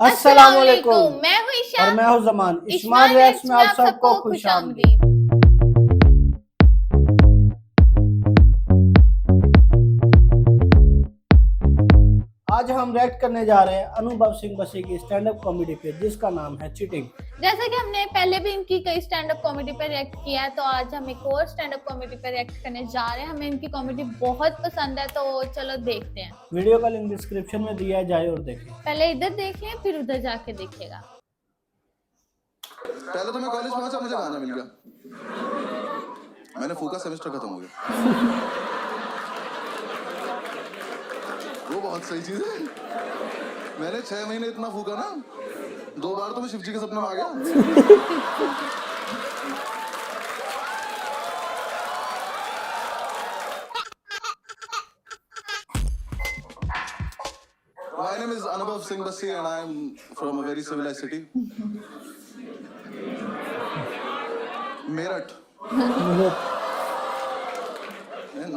अस्सलामुअलैकुम। मैं हूँ ईशा और मैं हूँ जमान। इश्मान रिएक्ट्स में आप सबको खुश आमदीद। आज हम रिएक्ट करने जा रहे हैं अनुभव सिंह बसी की स्टैंड अप कॉमेडी पे जिसका नाम है चीटिंग। जैसा कि हमने पहले भी इनकी कई स्टैंड अप कॉमेडी पर रिएक्ट किया है, तो आज हम एक और स्टैंड अप कॉमेडी पर रिएक्ट करने जा रहे हैं। हमें इनकी कॉमेडी बहुत पसंद है, तो चलो देखते हैं। वीडियो का लिंक डिस्क्रिप्शन में दिया जाए और देखें। पहले इधर देख लें, फिर उधर जाके देखिएगा। पहले तो मैं कॉलेज पहुंचा, मुझे गाना मिल गया। मैंने फूका, सेमेस्टर खत्म हो गया। वो बहुत सही चीज है। मैंने 6 महीने इतना फूका ना, 2 बार तो मैं शिव जी के सपने में आ गया। My name is Anubhav Singh Bassi and I am from a very civilized city. Meerut,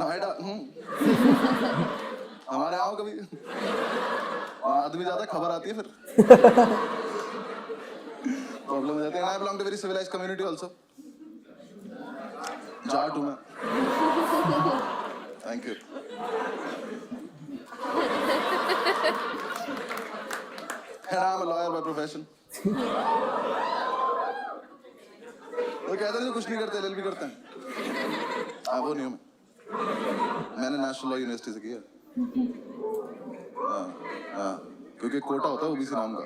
Noida. हमारे आओ कभी, आदमी ज्यादा खबर आती है, फिर प्रॉब्लम हो जाती है। I belong to very civilized community also. Jat हूँ मैं। Thank you. And I'm a lawyer by profession. वो कहते हैं जो कुछ नहीं करते एलएलबी करते हैं। वो नहीं हूँ मैं। मैंने नेशनल लॉ यूनिवर्सिटी से किया। हाँ, क्योंकि कोटा होता है ओबीसी नाम का।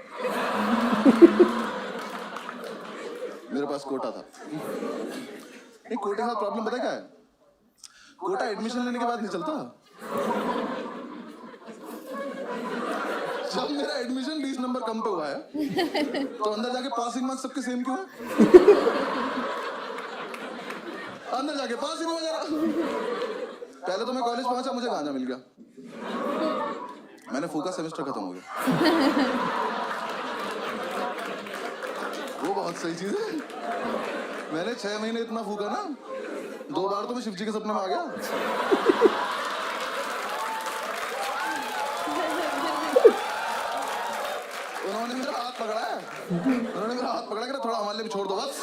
मेरे पास कोटा था। एक कोटे का प्रॉब्लम पता क्या है? कोटा एडमिशन लेने के बाद नहीं चलता। जब मेरा एडमिशन 20 नंबर कम पे हुआ है, तो अंदर जाके पासिंग मार्क्स सबके सेम क्यों है? अंदर जाके पासिंग हो जरा। पहले तो मैं कॉलेज पहुंचा, मुझे गाना मिल गया। मैंने फूका, सेमेस्टर खत्म हो गया। वो बहुत सही चीज है। मैंने 6 महीने इतना फूका ना, 2 बार तो मैं शिव जी के सपने में आ गया। उन्होंने मेरा हाथ पकड़ा है, कि थोड़ा हमारे लिए भी छोड़ दो बस।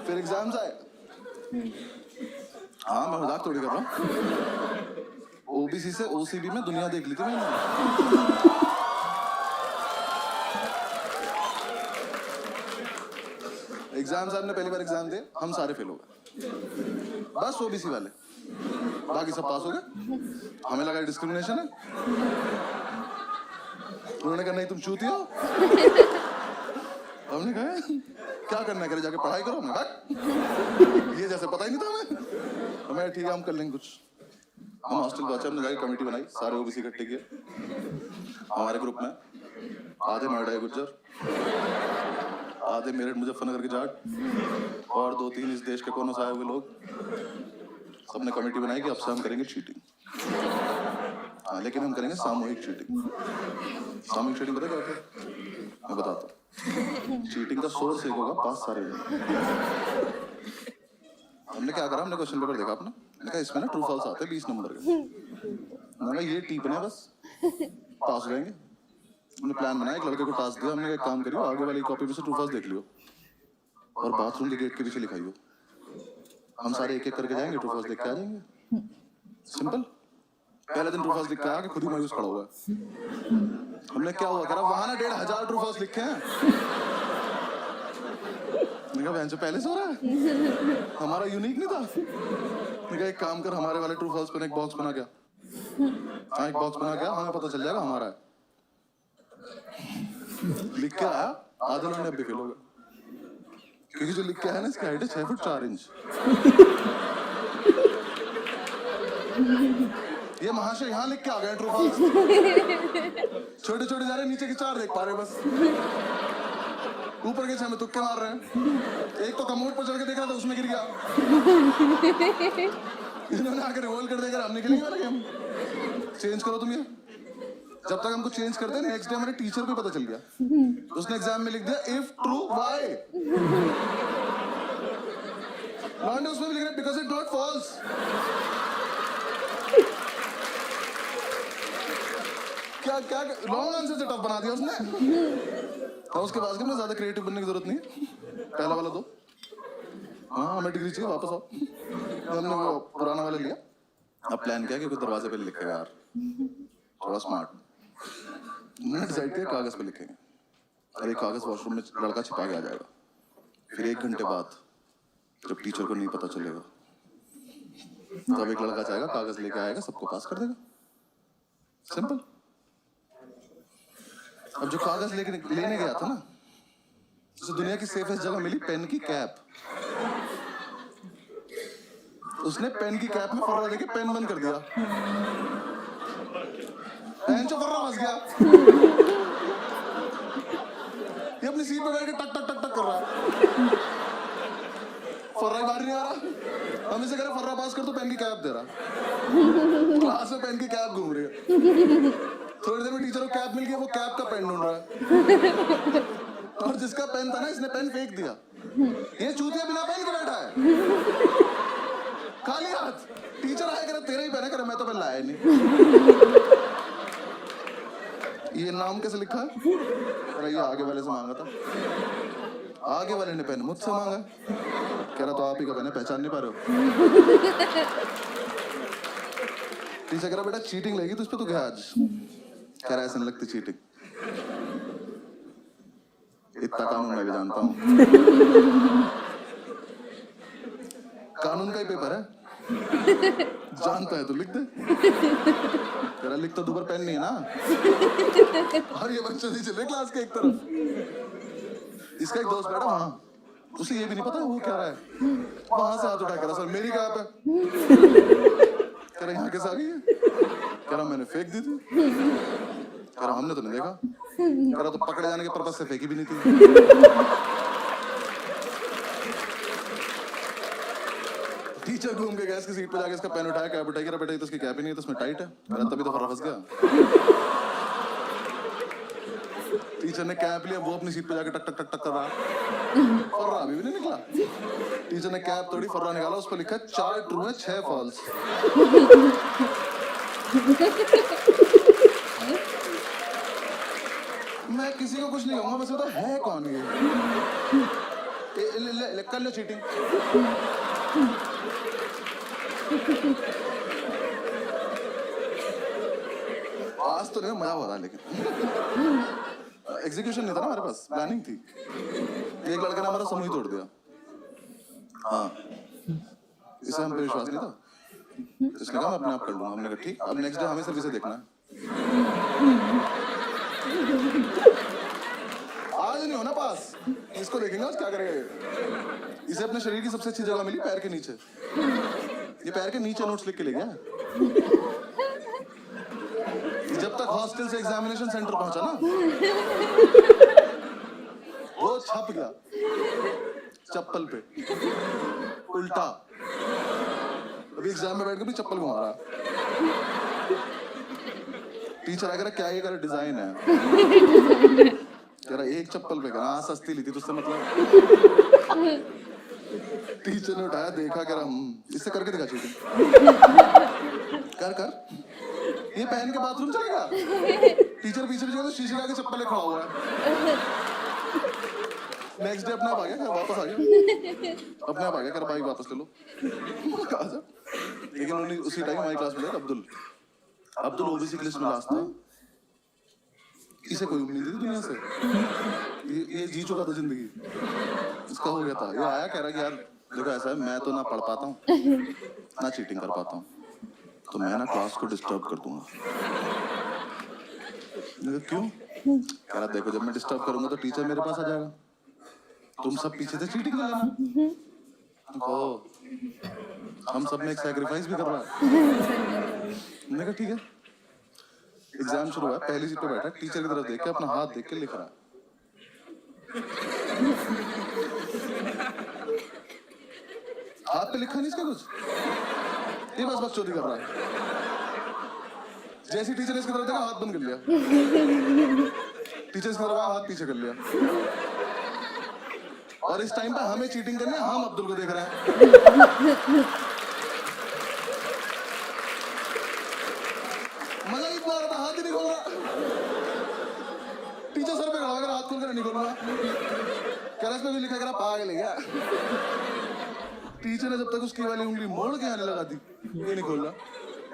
फिर एग्जाम्स आए। हाँ, मैं मजाक थोड़ी कर रहा हूँ। ओबीसी से ओसीबी में दुनिया देख ली थी मैंने। एग्जाम साहब ने पहली बार एग्जाम दिए, हम सारे फेल हो गए, बस ओबीसी वाले, बाकी सब पास हो गए। हमें लगा डिस्क्रिमिनेशन है। उन्होंने कहा नहीं तुम चूती हो। हमने कहा क्या करना करे, जाके पढ़ाई करो। मैं ये जैसे पता ही नहीं था हमें। ठीक है, हम कर लेंगे कुछ। हम हॉस्टल पहुंचे, हमने जाके कमेटी बनाई, सारे ओबीसी इकट्ठे किए। हमारे ग्रुप में आधे नोएडा गुज्जर, आधे मेरठ मुजफ्फरनगर के जाट और 2-3 इस देश के कोनों से आए हुए लोग। सबने कमेटी बनाई कि अब से हम करेंगे चीटिंग। हाँ, लेकिन हम करेंगे सामूहिक चीटिंग। सामूहिक चीटिंग पता क्या होता है? मैं बताता हूँ। चीटिंग का सोर्स एक होगा, पास सारे हैं। हमने क्या करा, हमने क्वेश्चन पेपर देखा अपना। मैंने कहा इसमें ना ट्रू फॉल्स आते हैं 20 नंबर के। मैंने कहा ये टीपने बस, पास हो जाएंगे। हमने प्लान बनाया, एक लड़के को टास्क दिया। हमने एक काम करियो, आगे वाली कॉपी में से ट्रू फॉल्स देख लियो और बाथरूम के गेट के पीछे लिखाइयो। हम सारे एक एक करके जाएंगे, ट्रू फॉल्स देख के आ जाएंगे। सिंपल। पहले दिन ट्रू फॉल्स लिख के आके खुद ही मायूस खड़ा हुआ। हमने क्या हुआ करा, वहां ना 1500 ट्रू फॉल्स लिखे हैं। मैंने कहा बहन से पहले से हो रहा है, हमारा यूनिक नहीं था। मैंने कहा एक काम कर, हमारे वाले ट्रू फॉल्स पर एक बॉक्स बना गया। हाँ, एक बॉक्स बना गया, हमें पता चल जाएगा हमारा है। लिख के आया, आधे लोगों ने अब भी फेल हो गए, क्योंकि जो लिख के आया ना इसकी हाइट है 6 फुट 4 इंच। ये महाशय यहाँ लिख के आ गए ट्रू फॉल्स। छोटे छोटे जा रहे, नीचे के 4 देख पा रहे बस, ऊपर के 6 में तुक्के मार रहे हैं। एक तो कमोड पर चढ़ के देख रहा था, उसमें गिर गया। इन्होंने आके रिवॉल्व कर देगा, हम निकलेंगे वाला गेम। चेंज करो तुम ये। जब तक हमको चेंज करते, नेक्स्ट डे हमारे टीचर को पता चल गया। उसने एग्जाम में लिख दिया इफ ट्रू वाई। लॉन्डे उसमें भी लिख रहा है बिकॉज इट नॉट फॉल्स। क्या क्या लॉन्ग आंसर से टफ बना दिया उसने। और उसके बाद में ज्यादा क्रिएटिव बनने की जरूरत नहीं है, पहला वाला दो। हाँ हमें डिग्री चाहिए, वापस आओ। हमने वो पुराना वाला लिया, अब प्लान किया कि कोई दरवाजे पे लिखेगा यार, थोड़ा स्मार्ट। मैंने डिसाइड किया कागज पे लिखेंगे, और एक कागज वॉशरूम में लड़का छिपा के आ जाएगा। फिर 1 घंटे बाद जब टीचर को नहीं पता चलेगा तब एक लड़का जाएगा, कागज लेके आएगा, सबको पास कर देगा। सिंपल। अब जो कागज लेने गया था ना, उसे दुनिया की सेफेस्ट जगह मिली पेन की कैप। उसने पेन की कैप में फर्रा देके पेन बंद कर दिया, पेन से फर्रा फंस गया। ये अपनी सीट पे बैठ के टक टक टक टक कर रहा है, फर्रा ही बाहर नहीं आ रहा। हम इसे कह रहे फर्रा पास कर तो पेन की कैप दे रहा, क्लास में पेन की कैप घूम रही है। थोड़ी देर में टीचर को कैप मिल गई, वो कैप का पेन ढूंढ रहा है, और जिसका पेन था ना इसने पेन फेंक दिया। ये चूतिया बिना पेन के बैठा है, खाली हाथ। टीचर आया करे तेरा ही पेन है, करे मैं तो पेन लाया नहीं। ये नाम कैसे लिखा है? अरे ये आगे वाले से मांगा था, आगे वाले ने पेन मुझसे मांगा। कह रहा तो आप ही का पेन है, पहचान नहीं पा रहे हो। टीचर कह रहा बेटा चीटिंग लगी तुझ पे, तो क्या आज? कह रहा ऐसे नहीं लगती चीटिंग, इतना कानून मैं भी जानता हूँ। कानून का ही पेपर है, जानता है तो लिख दे। तेरा लिख तो दो, पर पेन नहीं है ना। और ये बच्चे नहीं चले क्लास के एक तरफ। इसका एक दोस्त बैठा वहां, उसे ये भी नहीं पता वो क्या रहा है, वहां से हाथ उठा कर सर मेरी कैप है। कह रहा यहाँ कैसे आ गई है? कह रहा मैंने फेंक दी थी। कह रहा हमने तो नहीं देखा। कह रहा तो पकड़े जाने के पर्पस से फेंकी भी नहीं थी। टीचर घूम के गया इसकी सीट पे जाके, इसका पेन उठाया, कैप उठाई, कह रहा बेटा ये तो इसकी कैप ही नहीं है, तो इसमें टाइट है। कह रहा तभी तो फर्रा फंस गया। टीचर ने कैप लिया, वो अपनी सीट पे जाके टक टक टक टक कर रहा, फर्रा अभी भी नहीं निकला। टीचर ने कैप तोड़ी, फर्रा निकाला, उस पर लिखा 4 ट्रू है 6 फॉल्स। मैं किसी को कुछ नहीं कहूंगा, बस बता है कौन ये? कर लो चीटिंग। आज तो नहीं, मजा हो रहा, लेकिन एग्जीक्यूशन नहीं था ना हमारे पास, प्लानिंग थी। एक लड़के ने हमारा समूह ही तोड़ दिया। हाँ, इसे हम पे विश्वास नहीं था, इसने कहा मैं अपने आप कर लूंगा। हमने कहा ठीक, अब नेक्स्ट डे हमें सिर्फ इसे देखना है। आज नहीं होना पास, इसको देखेंगे आज क्या करेगा। इसे अपने शरीर की सबसे अच्छी जगह मिली पैर के नीचे। ये पैर के नीचे नोट्स लिख के ले गया। जब तक हॉस्टल से एग्जामिनेशन सेंटर पहुंचा ना, वो छप गया चप्पल पे उल्टा। अभी एग्जाम में बैठ के भी चप्पल घुमा रहा। टीचर आकर क्या ये कर डिजाइन है? कह रहा एक चप्पल पे, कहा सस्ती ली थी तुझसे मतलब। टीचर ने उठाया, देखा, कह रहा इससे करके दिखा चीटिंग। कर कर, ये पहन के बाथरूम चलेगा? टीचर पीछे पीछे तो शीशे का चप्पल खड़ा हुआ है। नेक्स्ट डे अपने आप आ गया, वापस आ गया, अपने आप आ गया, कर भाई वापस ले लो। लेकिन उन्होंने उसी टाइम हमारी क्लास में अब्दुल ओबीसी की लिस्ट में लास्ट था। इसे कोई उम्मीद नहीं थी दुनिया से, ये जी चुका था जिंदगी, इसका हो गया था। ये आया, कह रहा कि यार देखो ऐसा है, मैं तो ना पढ़ पाता हूँ ना चीटिंग कर पाता हूँ, तो मैं ना क्लास को डिस्टर्ब कर दूंगा। क्यों? कह रहा देखो जब मैं डिस्टर्ब करूंगा तो टीचर मेरे पास आ जाएगा, तुम सब पीछे से चीटिंग कर लेना। हम सब में एक सैक्रिफाइस भी कर रहा है। मैंने कहा ठीक है। एग्जाम शुरू हुआ, पहली सीट पे बैठा, टीचर की तरफ देख के अपना हाथ देख के लिख रहा है। हाथ पे लिखा नहीं इसका कुछ, ये बस बकचोदी कर रहा है। जैसे टीचर ने इसकी तरफ देखा, हाथ बंद कर लिया। टीचर इसकी तरफ आया, हाथ पीछे कर लिया। और इस टाइम पे हमें चीटिंग करनी है, हम अब्दुल को देख रहे हैं। मजा इतना आ रहा था, हाथ ही नहीं खोल रहा। टीचर सर पे खड़ा होकर हाथ खोल कर नहीं खोलूंगा, कह रहा इसमें भी लिखा, कह रहा पागल है क्या। टीचर ने जब तक उसकी वाली उंगली मोड़ के आने लगा दी, ये नहीं खोल रहा,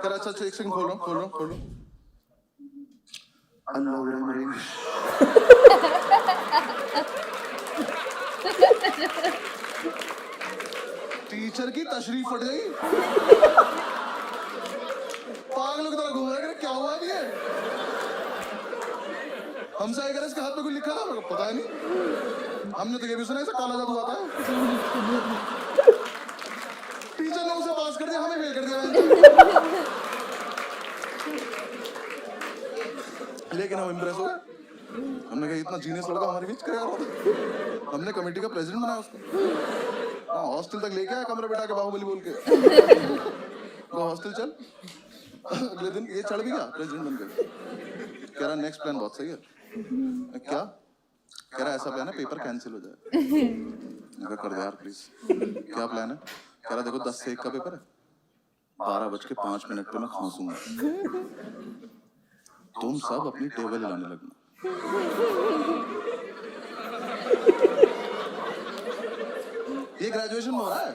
कह रहा अच्छा एक सेकंड खोल रहा हूँ। अल्लाह मेरी टीचर की तशरीफ फट गई, पागलों की तरह घूम रहा है, क्या हुआ ये। हमसे आएगा इसके हाथ में कुछ लिखा था, मेरे को पता ही नहीं, हमने तो ये भी सुना ऐसा काला जादू आता है। टीचर ने उसे पास कर दिया, हमें फेल कर दिया। लेकिन हम इम्प्रेस हो गए, हमने कहा इतना जीनियस लड़का हमारे बीच क्या यार। हमने कमेटी का प्रेसिडेंट बनाया उसको, हाँ हॉस्टल तक लेके आया, कमरे बैठा के बाहुबली बोल के, तो हॉस्टल चल। अगले दिन ये चढ़ भी गया प्रेसिडेंट बनकर, कह रहा नेक्स्ट प्लान बहुत सही है। क्या कह रहा, ऐसा प्लान है पेपर कैंसिल हो जाए। मैं कर दे यार प्लीज, क्या प्लान है। कह रहा देखो 10 से 1 का पेपर है, 12:05 पे मैं खांसूंगा, तुम सब अपनी टेबल हिलाने लगना। ये ग्रेजुएशन में हो रहा है।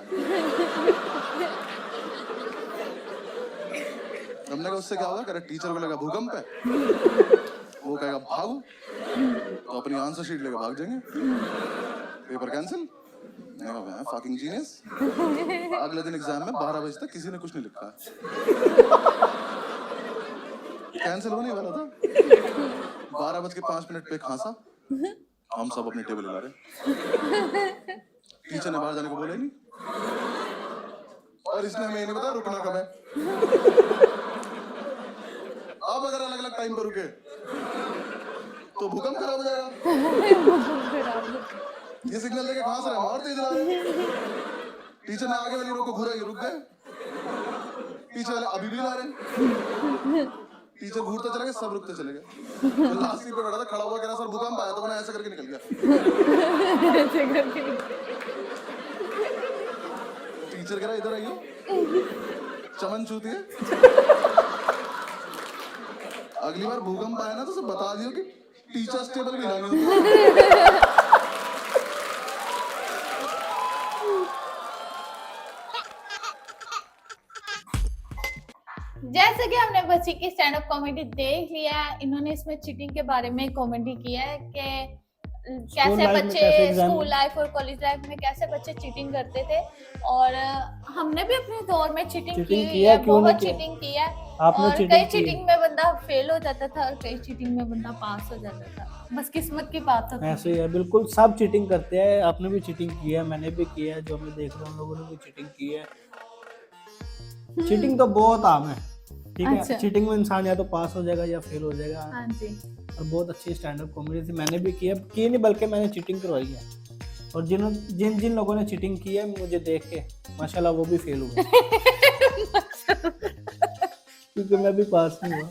हमने कहा उससे क्या होगा, कह रहा टीचर को लगा भूकंप है, वो कहेगा भागो, तो अपनी आंसर शीट लेकर भाग जाएंगे, पेपर कैंसिल। Fucking genius. अगले दिन एग्जाम में 12 बजे तक किसी ने कुछ नहीं लिखा, कैंसिल होने वाला था। 12:05 पे खांसा, हम सब अपनी टेबल हिला रहे, टीचर ने बाहर जाने को बोला ही नहीं, और इसने हमें नहीं बताया रुकना कब है। अब अगर अलग अलग टाइम पर रुके तो भूकंप खराब हो जाएगा। ये सिग्नल लेके खांस रहे हैं और तेज ला रहे। टीचर ने आगे वाली रो को घुरा, ये रुक गए, पीछे वाले अभी भी ला रहे। टीचर घूरते चले गए, सब रुकते चले गए। तो लास्ट सीट पे बैठा था, खड़ा हुआ कह रहा सर भूकंप आया, तो मैंने ऐसे करके निकल गया। टीचर कह रहा इधर आइयो, चमन चूती है, अगली बार भूकंप आया ना तो सब बता दियो कि टीचर्स टेबल भी लानी होती। जैसे कि हमने बच्ची की स्टैंड अप कॉमेडी देख लिया है, इन्होंने इसमें चीटिंग के बारे में कॉमेडी किया है कि कैसे बच्चे स्कूल लाइफ और कॉलेज लाइफ में कैसे बच्चे चीटिंग करते थे, और हमने भी अपने दौर में चीटिंग की है, बहुत चीटिंग की है। और कई चीटिंग में बंदा फेल हो जाता था और कई चीटिंग में बंदा पास हो जाता था, बस किस्मत की बात होती है। ऐसे ही है, बिल्कुल सब चीटिंग करते हैं। आपने भी चीटिंग की है, मैंने भी की है, जो मैं देख रहा हूँ लोगों ने भी चीटिंग की है। चीटिंग तो बहुत आम है, ठीक है। अच्छा। चीटिंग में इंसान या तो पास हो जाएगा या फेल हो जाएगा। हाँ जी। और बहुत अच्छी स्टैंड अप कॉमेडी थी, मैंने भी की है, की नहीं बल्कि मैंने चीटिंग करवाई है। और जिन लोगों ने चीटिंग की है मुझे देख के माशाल्लाह वो भी फेल हुए। क्योंकि मैं भी पास नहीं हुआ।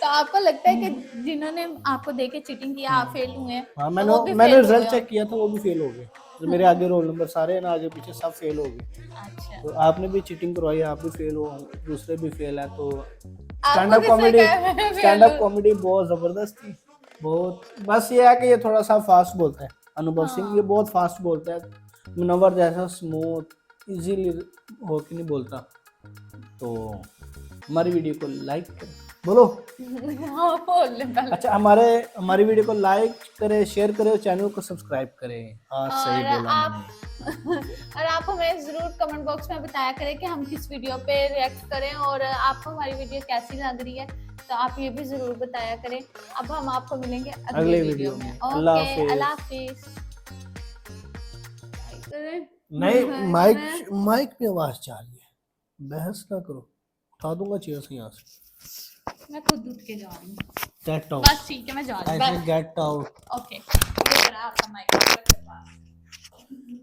तो आपको लगता है कि जिन्होंने आपको देख के चीटिंग किया आप फेल हुए हैं? हाँ, मैंने रिजल्ट चेक किया था, वो भी फेल हो गए। तो मेरे आगे रोल नंबर सारे है ना, आगे पीछे सब फेल हो गए। अच्छा। तो आपने भी चीटिंग करवाई है, आप भी फेल हो, दूसरे भी फेल है। तो स्टैंड अप कॉमेडी बहुत जबरदस्त थी, बहुत। बस ये है कि ये थोड़ा सा फास्ट बोलता है अनुभव सिंह, ये बहुत फास्ट बोलता है, मुनव्वर जैसा स्मूथ इजीली हो के नहीं बोलता। तो हमारी वीडियो को लाइक करें, बोलो। हाँ, बोल। अच्छा, हमारी वीडियो को लाइक करें, शेयर करें और चैनल को सब्सक्राइब करें। हाँ, सही बोला मैंने। और आप हमें जरूर कमेंट बॉक्स में बताया करें कि हम किस वीडियो पे रिएक्ट करें और आपको हमारी वीडियो कैसी लग रही है, तो आप ये भी जरूर बताया करें। अब हम आपको मिलेंगे अगले वीडियो में। ओके, अल्लाह हाफिज। नहीं, माइक पे आवाज जा रही है, बहस ना करो, उठा दूंगा चेयर से यहाँ से। मैं खुद उठ के जाऊंगी। Get out. बस ठीक है, मैं जा रही हूँ। Get out. ओके, आपका माइक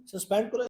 सस्पेंड करो।